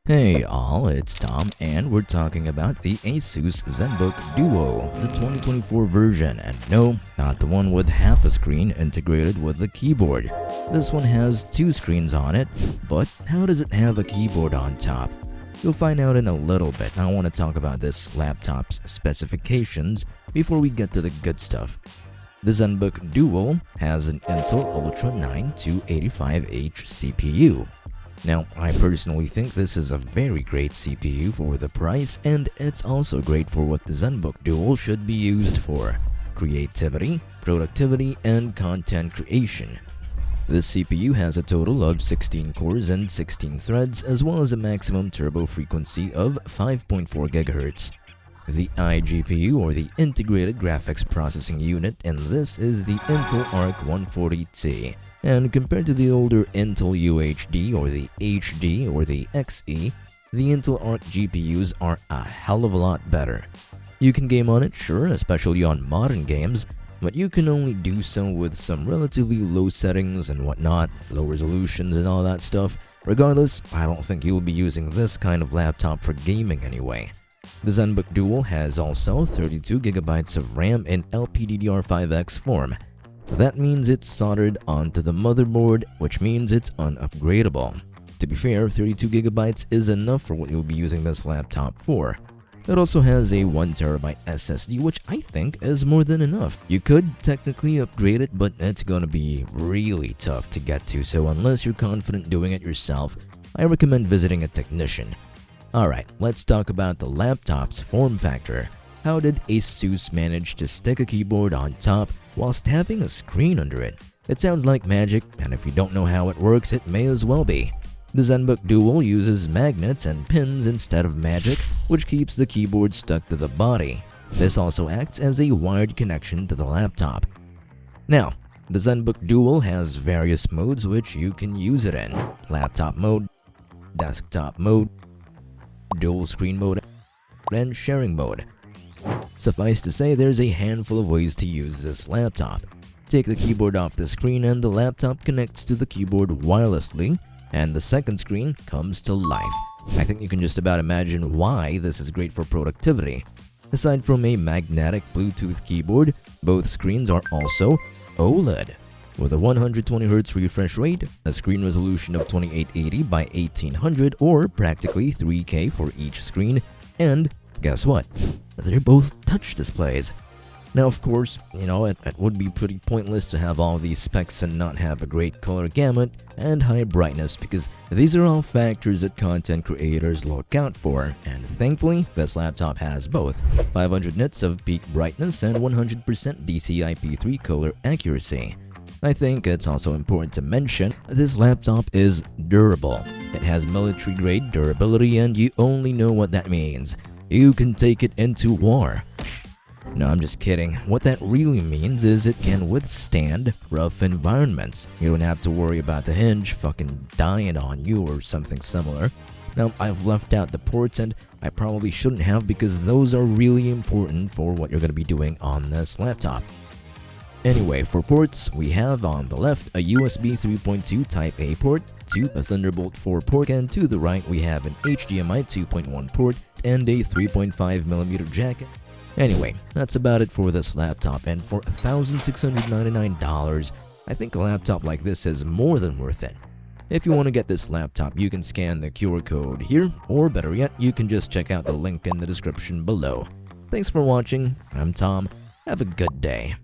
Hey all, it's Tom and we're talking about the ASUS Zenbook DUO, the 2024 version, and no, not the one with half a screen integrated with the keyboard. This one has two screens on it, but how does it have a keyboard on top? You'll find out in a little bit. I want to talk about this laptop's specifications before we get to the good stuff. The Zenbook DUO has an Intel Ultra 9285H CPU. Now, I personally think this is a very great CPU for the price, and it's also great for what the Zenbook DUO should be used for: creativity, productivity, and content creation. This CPU has a total of 16 cores and 16 threads, as well as a maximum turbo frequency of 5.4 GHz. The iGPU, or the Integrated Graphics Processing Unit, in this is the Intel Arc 140T. And compared to the older Intel UHD or the HD or the XE, the Intel Arc GPUs are a hell of a lot better. You can game on it, sure, especially on modern games, but you can only do so with some relatively low settings and whatnot, low resolutions and all that stuff. Regardless, I don't think you'll be using this kind of laptop for gaming anyway. The Zenbook DUO has also 32GB of RAM in LPDDR5X form. That means it's soldered onto the motherboard, which means it's unupgradable. To be fair, 32GB is enough for what you'll be using this laptop for. It also has a 1TB SSD, which I think is more than enough. You could technically upgrade it, but it's gonna be really tough to get to, so unless you're confident doing it yourself, I recommend visiting a technician. Alright, let's talk about the laptop's form factor. How did ASUS manage to stick a keyboard on top whilst having a screen under it? It sounds like magic, and if you don't know how it works, it may as well be. The Zenbook DUO uses magnets and pins instead of magic, which keeps the keyboard stuck to the body. This also acts as a wired connection to the laptop. Now, the Zenbook DUO has various modes which you can use it in: laptop mode, desktop mode, dual screen mode, and sharing mode. Suffice to say, there's a handful of ways to use this laptop. Take the keyboard off the screen and the laptop connects to the keyboard wirelessly, and the second screen comes to life. I think you can just about imagine why this is great for productivity. Aside from a magnetic Bluetooth keyboard, both screens are also OLED. With a 120Hz refresh rate, a screen resolution of 2880 by 1800 or practically 3K for each screen, and guess what? They're both touch displays. Now, of course, it would be pretty pointless to have all these specs and not have a great color gamut and high brightness, because these are all factors that content creators look out for, and thankfully, this laptop has both 500 nits of peak brightness and 100% DCI-P3 color accuracy. I think it's also important to mention this laptop is durable. It has military-grade durability, and you only know what that means. You can take it into war. No, I'm just kidding. What that really means is it can withstand rough environments. You don't have to worry about the hinge fucking dying on you or something similar. Now, I've left out the ports, and I probably shouldn't have, because those are really important for what you're going to be doing on this laptop. Anyway, for ports, we have on the left a USB 3.2 Type A port, a Thunderbolt 4 port, and to the right we have an HDMI 2.1 port and a 3.5mm jack. Anyway, that's about it for this laptop, and for $1,699, I think a laptop like this is more than worth it. If you want to get this laptop, you can scan the QR code here, or better yet, you can just check out the link in the description below. Thanks for watching, I'm Tom, have a good day.